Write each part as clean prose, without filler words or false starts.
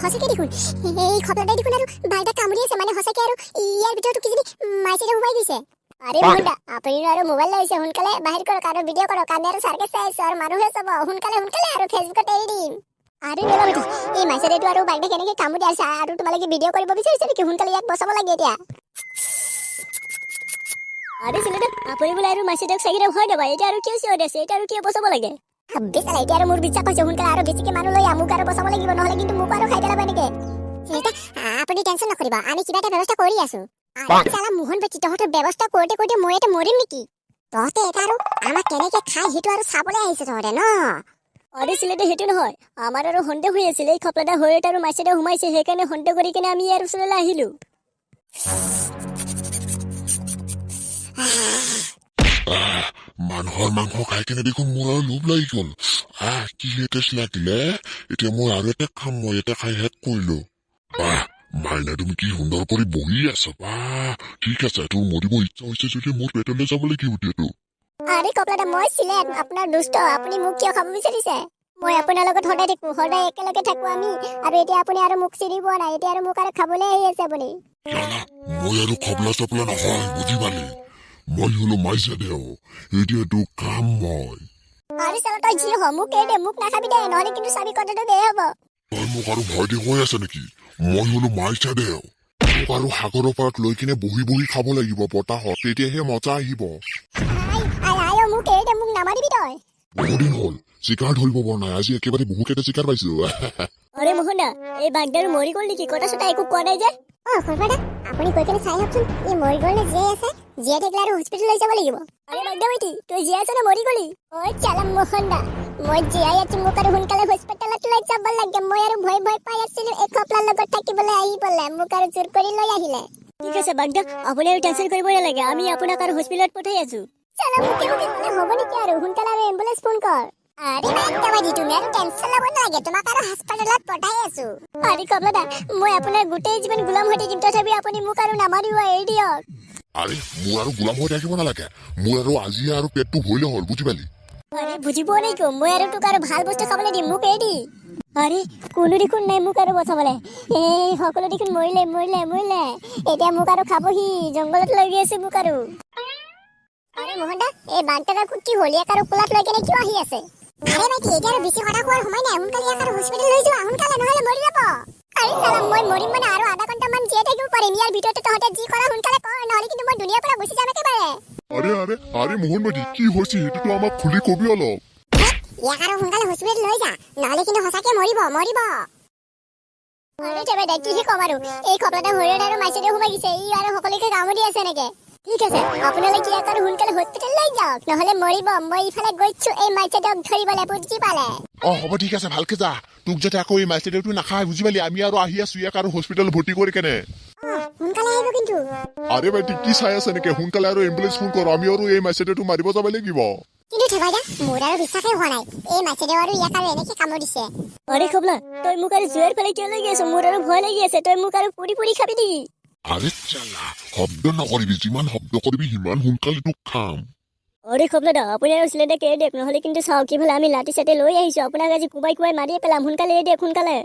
হসকে দেখুন এই খবরটা দেখুন আর বালটা কামড়ি আছে মানে হসকে আর ইয়ার ভিতরটো কি জানি মাইসেরে হুবাই দিছে আরে মোহনদা আপনি আর মোবাইল লাইছে হুনকালে বাহির করো কারো ভিডিও করো কামেরা সার্কেস চাইছে আর মানুহ সব হুনকালে আর ফেসবুকত এৰি দিম আৰে মেলা বেটি এই মাইসেৰেটো আৰু বালটা কেনেকে কামড়ি আছে আৰু তোমালোকে ভিডিও কৰিব বিচাৰিছে নেকি হুনকালে ইয়াক বচাব লাগে এতিয়া আৰে ছেলেটা আপনি বলে আৰ মাইসেৰক চাগিৰে হয় দেবা এটা আৰু কি হৈছে আছে এটা আৰু কি বচাব লাগে বেচালা এটা আৰু মোৰ বিচাৰ পাইছে হুনকালে আৰু বেছিকে মানুহ লৈ আমুক আৰু বচাব লাগিব নহলে কিন্তু মোক আৰু খাই পেলাব নেকি ছেলেটা আপুনি টেনচন নকৰিব আমি কিবা এটা ব্যৱস্থা কৰি আছো আৰে চালা মোহন বেটি তহঁতৰ ব্যৱস্থা কৰোতে কৰোতে মই এটা মৰিম নেকি তহঁতে এটা আৰু আমাক কেনেকে খাই সেইটো আৰু চাবলৈ আহিছে তহঁতে ন আৰে ছেলেটা সেইটো নহয় আমাৰ আৰু সন্দেহ হৈ আছিল এই খপলাটা হৈ আৰু মাইসেৰে হুমাইছে সেইকাৰণে সন্দেহ কৰি কিনে আমি ইয়াৰ ওচৰলৈ আহিলো মানুহৰ মাংস খাই কেনে দেখোন মোৰ আৰু লোভ লাগি গল কি টেষ্ট লাগিলে এতিয়া মই আৰু এটা খাম মই এটা খাই শেষ কৰিলো মাইনা তুমি কি সুন্দৰ কৰি বহি আছা ঠিক আছে তোৰ মৰিব ইচ্ছা হৈছে যদি মোৰ পেটলৈ যাব লাগিব এতিয়াতো আৰে কপলাটা মই ছিলেন আপোনাৰ দুষ্ট আপুনি মোক কিয় খাব বিচাৰিছে মই আপোনাৰ লগত সদায় থাকো সদায় একেলগে থাকো আমি আৰু এতিয়া আপুনি আৰু মোক চিনি পোৱা নাই এতিয়া আৰু মোক আৰু খাবলৈ আহি আছে আপুনি মই আৰু খবলা চপলা নহয় বুজি পালি মই হলো মাইছে দেও এতিয়াতো কাম মই আরে চালা তই যি হ মোক এৰি দে মোক নাখাবি দে নহলে কিন্তু চাবি কথাটো বেয়া হ'ব তই মোক আৰু ভয় দেখুৱাই আছে নেকি মই হলো মাইছে দেও মোক আৰু সাগৰৰ পাৰত লৈ কিনে বহি বহি খাব লাগিব বতাহত তেতিয়াহে মজা আহিব আই মোক এৰি দে মোক নামাৰিবি তই বহুদিন হ'ল চিকাৰ ধৰিব পৰা নাই আজি একেবাৰে বহুকেইটা চিকাৰ পাইছো আৰে মোহনা এই বাগদাৰ মৰি গল নেকি কথা চটা একো কোৱা নাই যে খৰপাদা আপুনি কৈ কেনে চাই হকচোন এই মৰি গল নে জীয়াই আছে জীয়াই থাকিলে আৰু হস্পিটেল লৈ যাব লাগিব আৰে বাগদা বেটি তই জীয়াই আছে না মৰি গলি চালা মোহনা মই জীয়াই আছো মোক আৰু সোনকালে হস্পিটেলত লৈ যাব লাগে মই আৰু ভয় ভয় পাই আছিলো এই খপলাৰ লগত থাকিবলৈ আহিবলে মোক আৰু জোৰ কৰি লৈ আহিলে ঠিক আছে বাগদা আপুনি আৰু টেনচন কৰিব নালাগে আমি আপোনাক আৰু হস্পিটেলত পঠাই আছো চালা মুকে মুকে ক'লে হ'ব নেকি আৰু সোনকালে আৰু এম্বুলেন্স ফোন কৰ আৰে বাগদা বাজি তুমি আৰু টেনচন ল'ব নালাগে তোমাক আৰু হস্পিটেলত পঠাই আছো আৰে কমলাদা মই আপোনাৰ গোটেই জীৱন গোলাম হৈ থাকিম তথাপি আপুনি মোক আৰু নামাৰিব এৰি দিয়ক আৰে মোৰ আৰু গোলাম হৈ থাকিব নালাগে মোৰ আৰু আজি আৰু পেটটো ভৰিলে হ'ল বুজি পালি আৰে বুজি পোৱা নাই কিয় মই আৰু তোক আৰু ভাল বস্তু খাবলৈ দিম মোক এৰি দি আৰে কোনো দেখোন নাই মোক আৰু বচাবলৈ এই সকলো দেখোন মৰিলে এতিয়া মোক আৰু খাবহি জংঘলত লৈ গৈ আছে মোক আৰু আৰে মোহনদা এই বান্টাৰ কুটি হলিয়াক আৰু কোলাত লৈ কেনে কিয় আহি আছে আৰে ভাইটি এতিয়া আৰু বেছি কথা কোৱাৰ সময় নাই সোনকালে ইয়াক আৰু হস্পিটেল লৈ যোৱা সোনকালে নহলে মৰি যাব আৰে সালাম মই মৰিম মানে আৰু আধা ঘণ্টামান জীয়াই থাকিব পাৰিম ইয়াৰ ভিতৰতে তহঁতে যি কৰা সোনকালে কৰ নহলে কিন্তু মই দুনিয়াৰ পৰা গুচি যাম একেবাৰে আরে মোহন বেটি কি হৈছে সেইটোতো আমাক খুলি কবি অলপ ইয়াক আৰু সোনকালে হস্পিটেল লৈ যা নহলে কিন্তু সঁচাকে মৰিব আৰে তবে কিহে কম আৰু এই খপলাটা হৰিণ আৰু মাইছেৰে সোমাই গৈছে ই আৰু সকলোকে কামুৰি আছে নেকি ঠিক আছে আপোনালোকে ইয়াক আৰু সোনকালে হস্পিটেল লৈ যাওক নহলে মৰিব মই ইফালে গৈছো এই মাইছেটোক ধৰিবলৈ বুজি পালে হ'ব ঠিক আছে ভালকে যা তোক যাতে আকৌ এই মাইছেটো নাখায় বুজি পালি আমি আৰু আহি আছো ইয়াক আৰু হস্পিটেল ভৰ্তি কৰি কেনে সোনকালে আহিব কিন্তু আৰে বেটি কি চাই আছে নেকি সোনকালে আৰু এম্বুলেন্স ফোন কৰ আমি আৰু এই মাইছেটো মাৰিব যাব লাগিব কিন্তু থেবাইদা মোৰ আৰু বিশ্বাসে হোৱা নাই এই মাইছেটো আৰু ইয়াক আৰু এনেকে কামুৰিছে আৰে খবলা তই মোক আৰু জুৱাৰ ফালে কিয় লাগি আছ মোৰ আৰু ভয় লাগি আছে তই মোক আৰু পুৰি খাবি নেকি আৰে চালা শব্দ নকৰিবি যিমান শব্দ কৰিবি সিমান সোনকালে তোক খাম আৰে খবলা আপুনি আৰু চিলেণ্ডাৰ কেৰি দিয়ক নহলে কিন্তু চাওক কিফালে আমি লাঠি চাটি লৈ আহিছো আপোনাক আজি কোবাই মাৰিয়ে পেলাম সোনকালে এৰি দিয়ক সোনকালে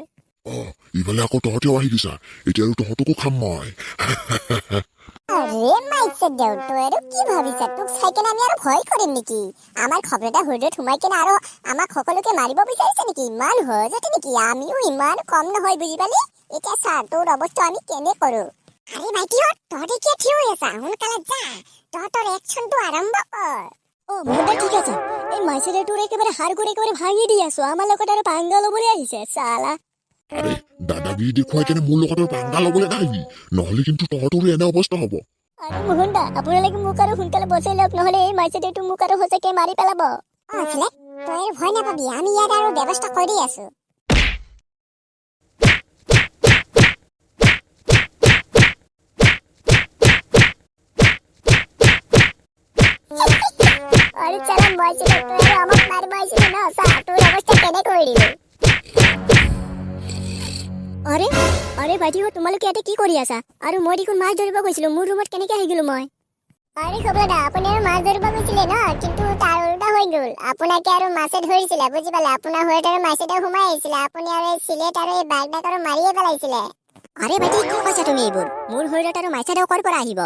ইফালে আকৌ তহঁতেও আহি গৈছা এতিয়া আৰু তহঁতকো খাম মই আৰে মাইছে দেউ তই আৰু কি ভাবিছা তোক চাই কেনে আমি আৰু ভয় কৰিম নেকি আমাৰ খবৰটা হৃদয়ত সোমাই কেনে আৰু আমাক সকলোকে মাৰিব বিচাৰিছে নেকি ইমান হৈ যাতে নেকি আমিও ইমান কম নহয় বুজি পালি এতিয়া চা তোৰ অৱস্থা আমি কেনে কৰো আৰে ভাইটিহঁত তহঁতে কিয় থিয় হৈ আছা সোনকালে যা তহঁতৰ একশ্যনটো আৰম্ভ কৰ মোহনদা ঠিক আছে এই মাইছেৰে তোৰ একেবাৰে হাড় কৰি একেবাৰে ভাঙি দি আছো আমাৰ লগত আৰু পাংগা ল'বলৈ আহিছে চালা আৰে দাদাগিৰি দেখুৱাই কেনে মোৰ লগত পাংগা ল'বলৈ নাহিবি নহলে কিন্তু তহঁতৰো এনে অৱস্থা হ'ব আৰে মোহনদা আপোনালোকে মোক আৰু সোনকালে বচাই লওক নহলে এই মাইছেটো মোক আৰু সঁচাকে মাৰি পেলাব আছিলে তই ভয় নাপাবি আমি ইয়াত আৰু ব্যৱস্থা কৰি আছো আৰে চালা মাইছেটো তুই আমাক মাৰিব আহিছিলি ন চা তোৰ অৱস্থা কেনে কৰি দিলো আৰে ভাইটি তোমালোকে ইয়াতে কি কৰি আছা আৰু মই দেখোন মাছ ধৰিব গৈছিলো মোৰ ৰুমত কেনেকে আহি গলো মই আৰে খবৰদা আপুনি আৰু মাছ ধৰিব গৈছিলে ন কিন্তু তাৰ উল্টা হৈ গ'ল আপোনাকে আৰু মাছে ধৰিছিলে বুজি পালে আপোনাৰ হৈত আৰু মাছ এটা সোমাই আহিছিলে আপুনি আৰু এই চিলেট আৰু এই বাগদাক আৰু মাৰিয়ে পেলাইছিলে আৰে ভাইটি কি কৈছা তুমি এইবোৰ মোৰ শৰীৰত আৰু মাইচাদেউ ক'ৰ পৰা আহিব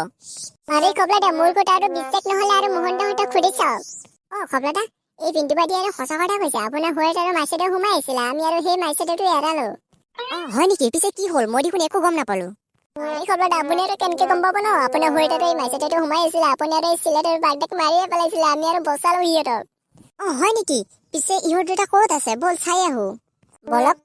আৰে খবৰদা মোৰ কথা আৰু বিশ্বাস নহলে আৰু মোহনদা হতে খুদি চাওক খবৰদা এই পিন্টু বাদি আৰু সঁচা কথা কৈছে আপোনাৰ হৈত আৰু মাছ এটা সোমাই আহিছিলে আমি আৰু সেই মাছ এটাটো এৰালো হয় নেকি পিছে কি হ'ল মই দেখোন একো গম নাপালো এই খবৰদা আপুনি আৰু কেনেকে গম পাব ন আপোনাৰ হৈত আৰু এই মাছ এটাটো সোমাই আহিছিলে আপুনি আৰু এই চিলেট আৰু বাগদাক মাৰিয়ে পেলাইছিলে আমি আৰু বচালো সিহঁতক হয় নেকি পিছে ইহঁত দুটা ক'ত আছে বল চাই আহো বলক